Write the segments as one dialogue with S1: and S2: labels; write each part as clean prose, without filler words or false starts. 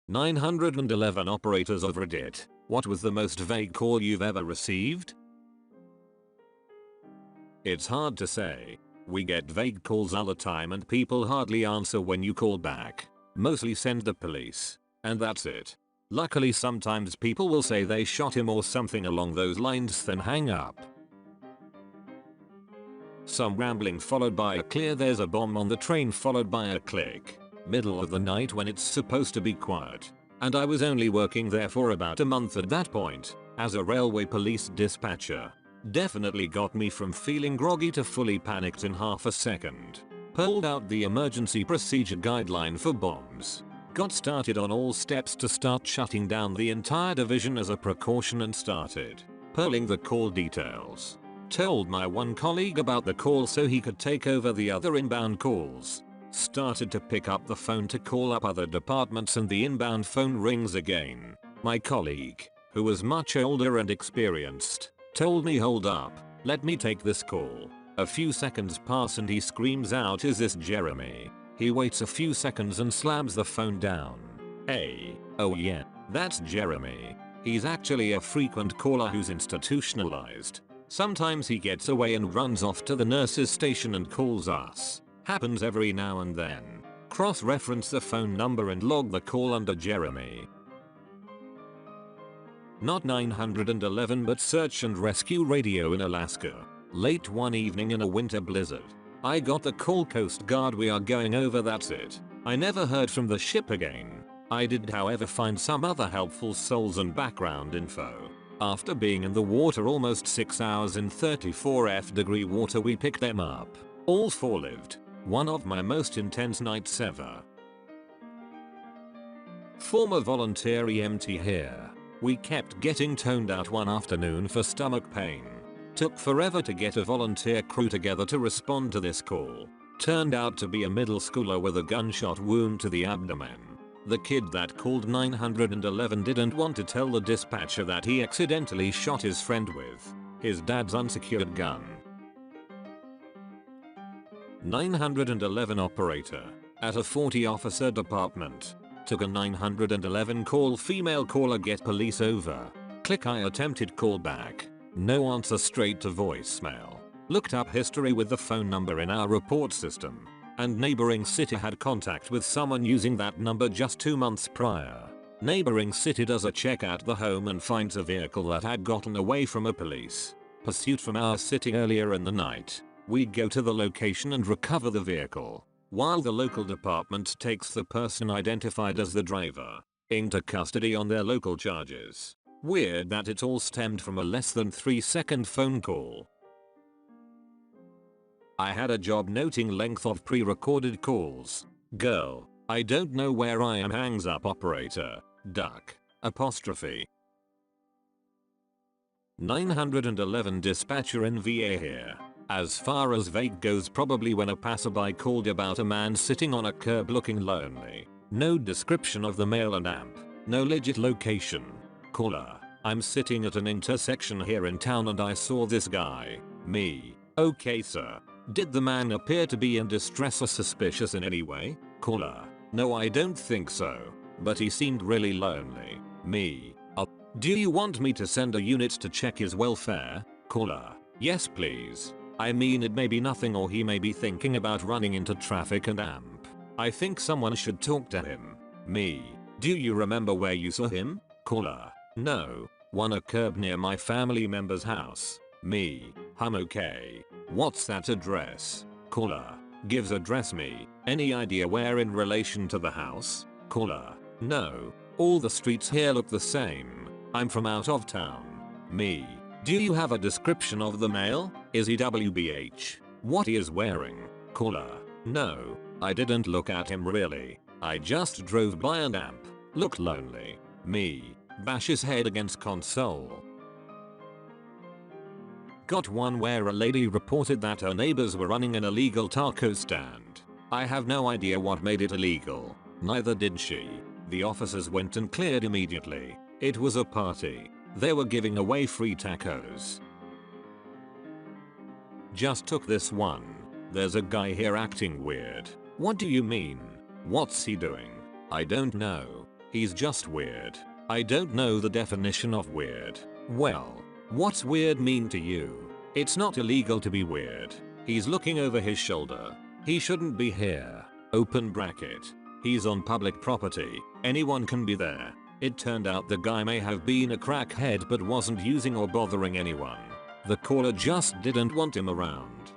S1: 911 operators of Reddit. What was the most vague call you've ever received? It's hard to say. We get vague calls all the time and people hardly answer when you call back. Mostly send the police. And that's it. Luckily sometimes people will say they shot him or something along those lines then hang up. Some rambling followed by a clear there's a bomb on the train followed by a click. Middle of the night when it's supposed to be quiet. And I was only working there for about a month at that point, as a railway police dispatcher. Definitely got me from feeling groggy to fully panicked in half a second. Pulled out the emergency procedure guideline for bombs. Got started on all steps to start shutting down the entire division as a precaution and started pulling the call details. Told my one colleague about the call so he could take over the other inbound calls. Started to pick up the phone to call up other departments and the inbound phone rings again. My colleague, who was much older and experienced, told me hold up, let me take this call. A few seconds pass and he screams out, is this Jeremy? He waits a few seconds and slams the phone down. Hey, oh yeah, that's Jeremy. He's actually a frequent caller who's institutionalized. Sometimes he gets away and runs off to the nurse's station and calls us. Happens every now and then. Cross-reference the phone number and log the call under Jeremy. Not 911 but search and rescue radio in Alaska. Late one evening in a winter blizzard. I got the call, Coast Guard, we are going over, that's it. I never heard from the ship again. I did however find some other helpful souls and background info. After being in the water almost 6 hours in 34°F water we picked them up. All four lived. One of my most intense nights ever. Former volunteer EMT here. We kept getting toned out one afternoon for stomach pain. Took forever to get a volunteer crew together to respond to this call. Turned out to be a middle schooler with a gunshot wound to the abdomen. The kid that called 911 didn't want to tell the dispatcher that he accidentally shot his friend with his dad's unsecured gun. 911 operator at a 40 officer department. Took a 911 call, female caller, get police over. Click, I attempted call back. No answer, straight to voicemail. Looked up history with the phone number in our report system. And neighboring city had contact with someone using that number just 2 months prior. Neighboring city does a check at the home and finds a vehicle that had gotten away from a police pursuit from our city earlier in the night. We go to the location and recover the vehicle, while the local department takes the person identified as the driver into custody on their local charges. Weird that it all stemmed from a less than 3-second phone call. I had a job noting length of pre-recorded calls. Girl, I don't know where I am, hangs up operator, duck, apostrophe. 911 dispatcher NVA here. As far as vague goes, probably when a passerby called about a man sitting on a curb looking lonely. No description of the male and amp. No legit location. Caller, I'm sitting at an intersection here in town and I saw this guy. Me. Okay sir. Did the man appear to be in distress or suspicious in any way? Caller, no I don't think so. But he seemed really lonely. Me. Do you want me to send a unit to check his welfare? Caller, yes please. I mean, it may be nothing or he may be thinking about running into traffic and amp. I think someone should talk to him. Me. Do you remember where you saw him? Caller, no. On a curb near my family member's house. Me. Okay. What's that address? Caller, gives address. Me. Any idea where in relation to the house? Caller, no. All the streets here look the same. I'm from out of town. Me. Do you have a description of the male? Is he WBH? What he is wearing? Caller, no. I didn't look at him really. I just drove by and amp looked lonely. Me. Bash his head against console. Got one where a lady reported that her neighbors were running an illegal taco stand. I have no idea what made it illegal. Neither did she. The officers went and cleared immediately. It was a party. They were giving away free tacos. Just took this one. There's a guy here acting weird. What do you mean? What's he doing? I don't know. He's just weird. I don't know the definition of weird. Well, what's weird mean to you? It's not illegal to be weird. He's looking over his shoulder. He shouldn't be here. Open bracket. He's on public property. Anyone can be there. It turned out the guy may have been a crackhead but wasn't using or bothering anyone. The caller just didn't want him around.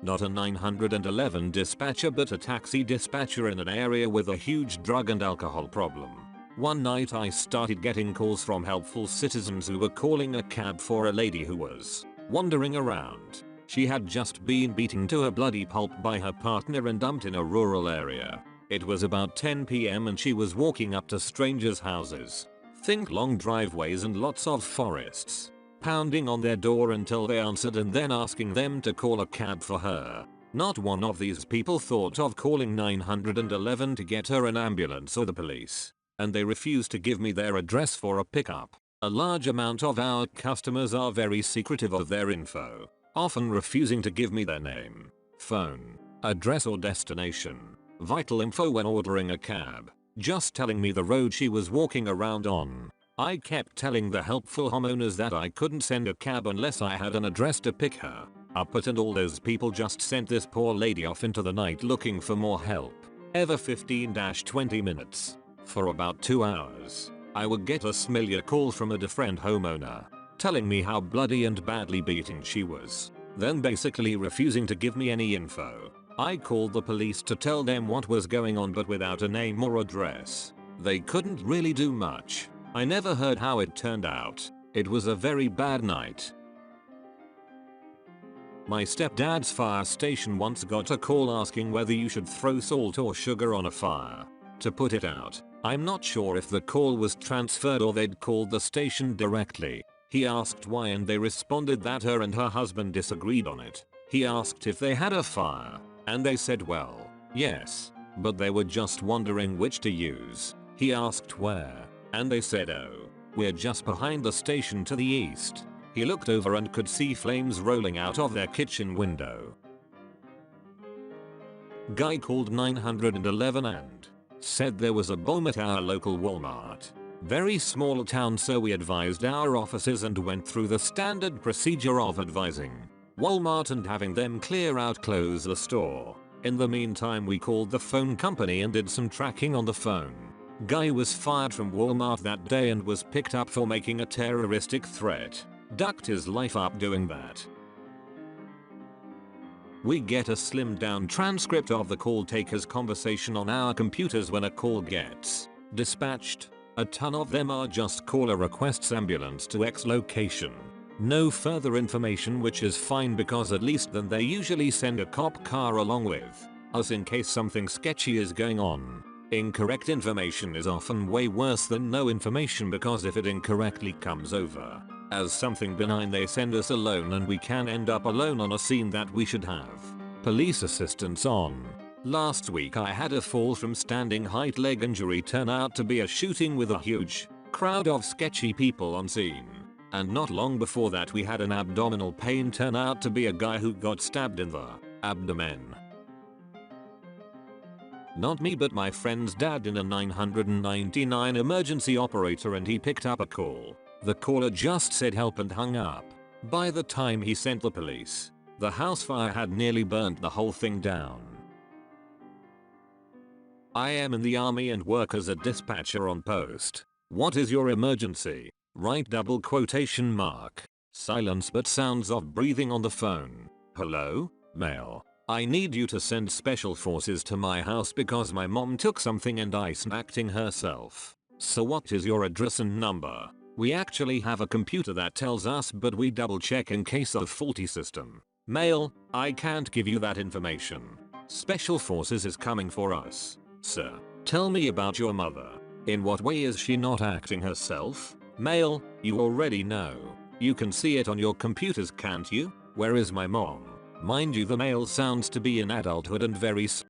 S1: Not a 911 dispatcher but a taxi dispatcher in an area with a huge drug and alcohol problem. One night I started getting calls from helpful citizens who were calling a cab for a lady who was wandering around. She had just been beaten to a bloody pulp by her partner and dumped in a rural area. It was about 10 PM and she was walking up to strangers' houses. Think long driveways and lots of forests. Pounding on their door until they answered and then asking them to call a cab for her. Not one of these people thought of calling 911 to get her an ambulance or the police. And they refused to give me their address for a pickup. A large amount of our customers are very secretive of their info, often refusing to give me their name, phone, address or destination. Vital info when ordering a cab. Just telling me the road she was walking around on. I kept telling the helpful homeowners that I couldn't send a cab unless I had an address to pick her up at, and all those people just sent this poor lady off into the night looking for more help. Ever 15-20 minutes. For about 2 hours. I would get a familiar call from a different homeowner telling me how bloody and badly beaten she was. Then basically refusing to give me any info. I called the police to tell them what was going on but without a name or address. They couldn't really do much. I never heard how it turned out. It was a very bad night. My stepdad's fire station once got a call asking whether you should throw salt or sugar on a fire to put it out. I'm not sure if the call was transferred or they'd called the station directly. He asked why and they responded that her and her husband disagreed on it. He asked if they had a fire and they said well, yes, but they were just wondering which to use. He asked where and they said oh, we're just behind the station to the east. He looked over and could see flames rolling out of their kitchen window. Guy called 911 and said there was a bomb at our local Walmart. Very small town, so we advised our officers and went through the standard procedure of advising Walmart and having them close the store. In the meantime we called the phone company and did some tracking on the phone. Guy was fired from Walmart that day and was picked up for making a terroristic threat. Ducked his life up doing that. We get a slimmed down transcript of the call taker's conversation on our computers when a call gets dispatched. A ton of them are just caller requests, ambulance to X location. No further information, which is fine because at least then they usually send a cop car along with us in case something sketchy is going on. Incorrect information is often way worse than no information because if it incorrectly comes over as something benign they send us alone and we can end up alone on a scene that we should have police assistance on. Last week I had a fall from standing height leg injury turn out to be a shooting with a huge crowd of sketchy people on scene. And not long before that we had an abdominal pain turn out to be a guy who got stabbed in the abdomen. Not me but my friend's dad in a 999 emergency operator, and he picked up a call. The caller just said help and hung up. By the time he sent the police, the house fire had nearly burnt the whole thing down. I am in the army and work as a dispatcher on post. What is your emergency? Right double quotation mark. Silence but sounds of breathing on the phone. Hello? Male. I need you to send special forces to my house because my mom took something and iced acting herself. So what is your address and number? We actually have a computer that tells us, but we double check in case of faulty system. Male, I can't give you that information. Special forces is coming for us. Sir, tell me about your mother. In what way is she not acting herself? Male, you already know. You can see it on your computers, can't you? Where is my mom? Mind you, the male sounds to be in adulthood and very